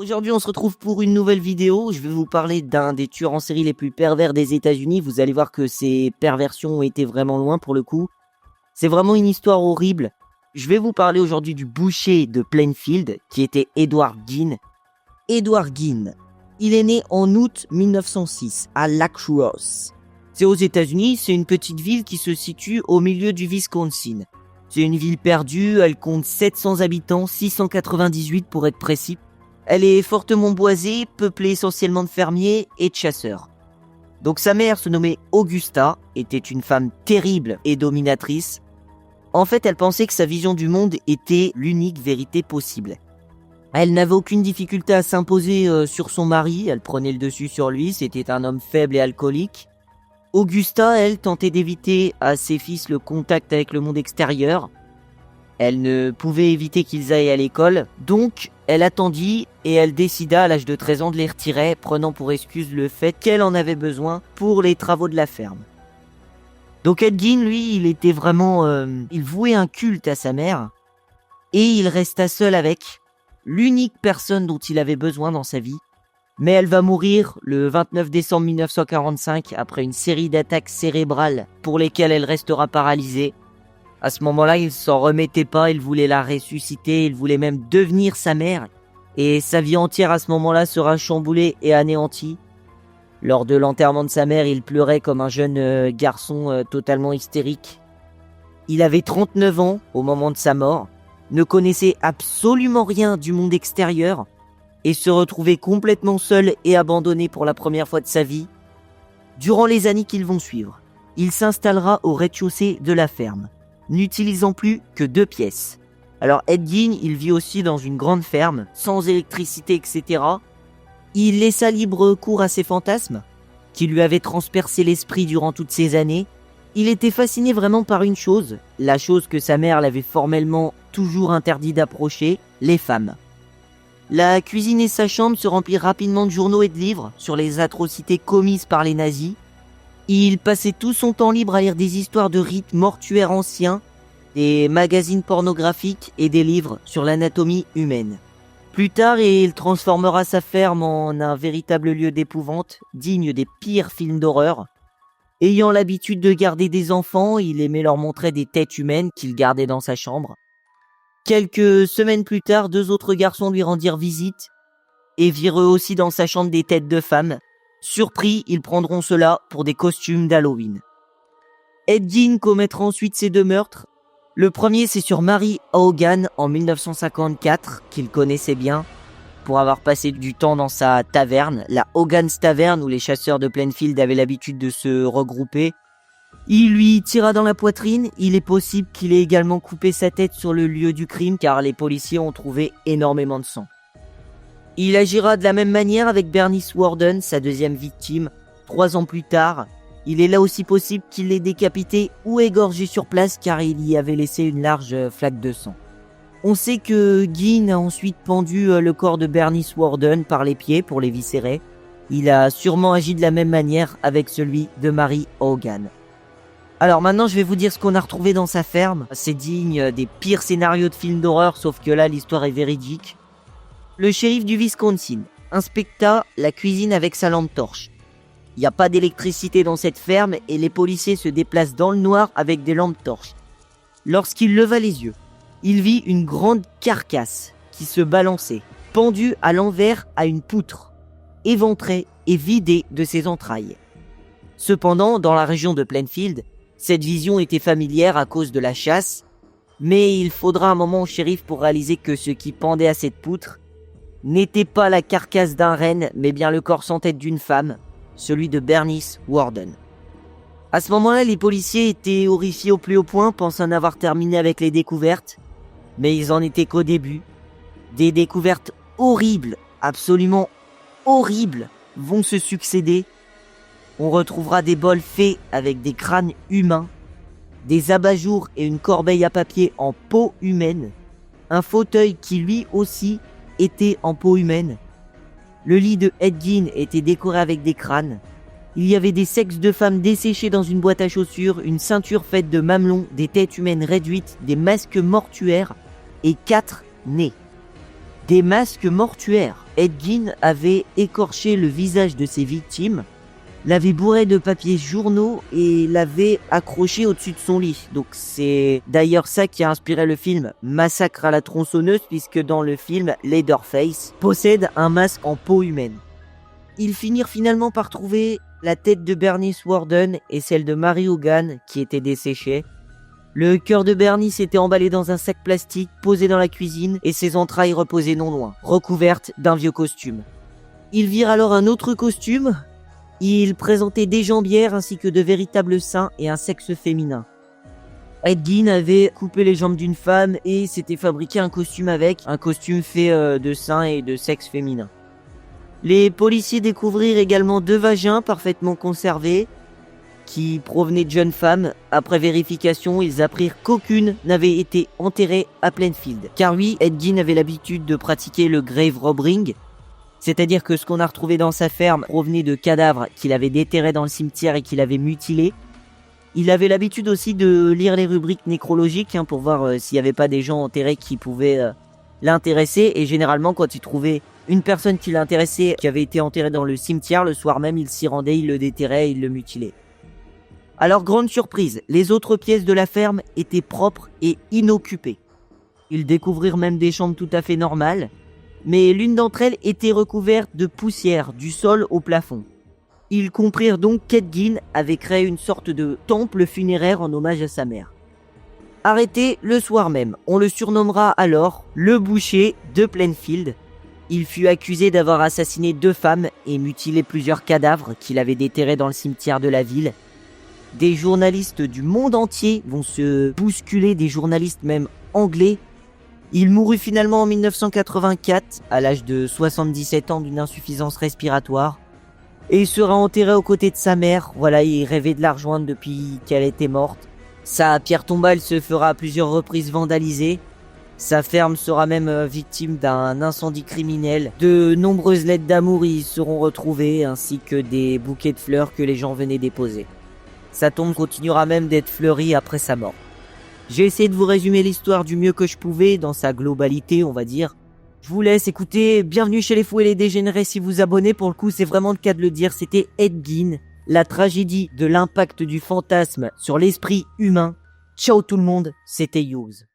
Aujourd'hui, on se retrouve pour une nouvelle vidéo. Je vais vous parler d'un des tueurs en série les plus pervers des États-Unis. Vous allez voir que ces perversions ont été vraiment loin pour le coup. C'est vraiment une histoire horrible. Je vais vous parler aujourd'hui du boucher de Plainfield, qui était Edward Gein. Edward Gein, il est né en août 1906 à Lacrosse. C'est aux États-Unis, c'est une petite ville qui se situe au milieu du Wisconsin. C'est une ville perdue, elle compte 700 habitants, 698 pour être précis. Elle est fortement boisée, peuplée essentiellement de fermiers et de chasseurs. Donc sa mère, se nommait Augusta, était une femme terrible et dominatrice. En fait, elle pensait que sa vision du monde était l'unique vérité possible. Elle n'avait aucune difficulté à s'imposer sur son mari, elle prenait le dessus sur lui, c'était un homme faible et alcoolique. Augusta, elle, tentait d'éviter à ses fils le contact avec le monde extérieur. Elle ne pouvait éviter qu'ils aillent à l'école, donc elle attendit et elle décida à l'âge de 13 ans de les retirer, prenant pour excuse le fait qu'elle en avait besoin pour les travaux de la ferme. Donc Ed Gein, lui, il était vraiment... il vouait un culte à sa mère et il resta seul avec l'unique personne dont il avait besoin dans sa vie. Mais elle va mourir le 29 décembre 1945 après une série d'attaques cérébrales pour lesquelles elle restera paralysée. À ce moment-là, il s'en remettait pas, il voulait la ressusciter, il voulait même devenir sa mère. Et sa vie entière à ce moment-là sera chamboulée et anéantie. Lors de l'enterrement de sa mère, il pleurait comme un jeune garçon totalement hystérique. Il avait 39 ans au moment de sa mort, ne connaissait absolument rien du monde extérieur et se retrouvait complètement seul et abandonné pour la première fois de sa vie. Durant les années qui vont suivre, il s'installera au rez-de-chaussée de la ferme, n'utilisant plus que 2 pièces. Alors Ed Gein, il vit aussi dans une grande ferme, sans électricité, etc. Il laissa libre cours à ses fantasmes, qui lui avaient transpercé l'esprit durant toutes ces années. Il était fasciné vraiment par une chose, la chose que sa mère l'avait formellement toujours interdit d'approcher, les femmes. La cuisine et sa chambre se remplirent rapidement de journaux et de livres sur les atrocités commises par les nazis. Il passait tout son temps libre à lire des histoires de rites mortuaires anciens, des magazines pornographiques et des livres sur l'anatomie humaine. Plus tard, il transformera sa ferme en un véritable lieu d'épouvante, digne des pires films d'horreur. Ayant l'habitude de garder des enfants, il aimait leur montrer des têtes humaines qu'il gardait dans sa chambre. Quelques semaines plus tard, 2 autres garçons lui rendirent visite et virent eux aussi dans sa chambre des têtes de femmes. Surpris, ils prendront cela pour des costumes d'Halloween. Ed Gein commettra ensuite ces 2 meurtres. Le premier, c'est sur Mary Hogan en 1954, qu'il connaissait bien, pour avoir passé du temps dans sa taverne, la Hogan's Tavern, où les chasseurs de Plainfield avaient l'habitude de se regrouper. Il lui tira dans la poitrine, il est possible qu'il ait également coupé sa tête sur le lieu du crime, car les policiers ont trouvé énormément de sang. Il agira de la même manière avec Bernice Worden, sa deuxième victime, 3 ans plus tard. Il est là aussi possible qu'il l'ait décapité ou égorgé sur place car il y avait laissé une large flaque de sang. On sait que Gein a ensuite pendu le corps de Bernice Worden par les pieds pour l'éviscérer. Il a sûrement agi de la même manière avec celui de Mary Hogan. Alors maintenant je vais vous dire ce qu'on a retrouvé dans sa ferme. C'est digne des pires scénarios de films d'horreur, sauf que là l'histoire est véridique. Le shérif du Wisconsin inspecta la cuisine avec sa lampe torche. Il n'y a pas d'électricité dans cette ferme et les policiers se déplacent dans le noir avec des lampes torches. Lorsqu'il leva les yeux, il vit une grande carcasse qui se balançait, pendue à l'envers à une poutre, éventrée et vidée de ses entrailles. Cependant, dans la région de Plainfield, cette vision était familière à cause de la chasse, mais il faudra un moment au shérif pour réaliser que ce qui pendait à cette poutre n'était pas la carcasse d'un renne, mais bien le corps sans tête d'une femme, celui de Bernice Worden. À ce moment-là, les policiers étaient horrifiés au plus haut point, pensant en avoir terminé avec les découvertes, mais ils en étaient qu'au début. Des découvertes horribles, absolument horribles, vont se succéder. On retrouvera des bols faits avec des crânes humains, des abat-jours et une corbeille à papier en peau humaine, un fauteuil qui lui aussi était en peau humaine. Le lit de Ed Gein était décoré avec des crânes. Il y avait des sexes de femmes desséchés dans une boîte à chaussures, une ceinture faite de mamelons, des têtes humaines réduites, des masques mortuaires et 4 nez. Des masques mortuaires. Ed Gein avait écorché le visage de ses victimes, l'avait bourré de papiers journaux et l'avait accroché au-dessus de son lit. Donc c'est d'ailleurs ça qui a inspiré le film Massacre à la tronçonneuse, puisque dans le film, Leatherface possède un masque en peau humaine. Ils finirent finalement par trouver la tête de Bernice Worden et celle de Mary Hogan qui étaient desséchées. Le cœur de Bernice était emballé dans un sac plastique posé dans la cuisine et ses entrailles reposaient non loin, recouvertes d'un vieux costume. Ils virent alors un autre costume. Il présentait des jambières ainsi que de véritables seins et un sexe féminin. Ed Gein avait coupé les jambes d'une femme et s'était fabriqué un costume avec, un costume fait de seins et de sexe féminin. Les policiers découvrirent également 2 vagins parfaitement conservés qui provenaient de jeunes femmes. Après vérification, ils apprirent qu'aucune n'avait été enterrée à Plainfield. Car oui, Ed Gein avait l'habitude de pratiquer le grave robbing, c'est-à-dire que ce qu'on a retrouvé dans sa ferme provenait de cadavres qu'il avait déterrés dans le cimetière et qu'il avait mutilés. Il avait l'habitude aussi de lire les rubriques nécrologiques pour voir s'il n'y avait pas des gens enterrés qui pouvaient l'intéresser. Et généralement, quand il trouvait une personne qui l'intéressait, qui avait été enterrée dans le cimetière, le soir même, il s'y rendait, il le déterrait, il le mutilait. Alors, grande surprise, les autres pièces de la ferme étaient propres et inoccupées. Ils découvrirent même des chambres tout à fait normales, mais l'une d'entre elles était recouverte de poussière du sol au plafond. Ils comprirent donc qu'Ed Gein avait créé une sorte de temple funéraire en hommage à sa mère. Arrêté le soir même, on le surnommera alors le boucher de Plainfield. Il fut accusé d'avoir assassiné 2 femmes et mutilé plusieurs cadavres qu'il avait déterrés dans le cimetière de la ville. Des journalistes du monde entier vont se bousculer, des journalistes même anglais. Il mourut finalement en 1984, à l'âge de 77 ans d'une insuffisance respiratoire. Et il sera enterré aux côtés de sa mère. Voilà, il rêvait de la rejoindre depuis qu'elle était morte. Sa pierre tombale se fera à plusieurs reprises vandaliser. Sa ferme sera même victime d'un incendie criminel. De nombreuses lettres d'amour y seront retrouvées, ainsi que des bouquets de fleurs que les gens venaient déposer. Sa tombe continuera même d'être fleurie après sa mort. J'ai essayé de vous résumer l'histoire du mieux que je pouvais, dans sa globalité, on va dire. Je vous laisse écouter. Bienvenue chez les fous et les dégénérés si vous abonnez. Pour le coup, c'est vraiment le cas de le dire. C'était Ed Gein, la tragédie de l'impact du fantasme sur l'esprit humain. Ciao tout le monde, c'était Hughes.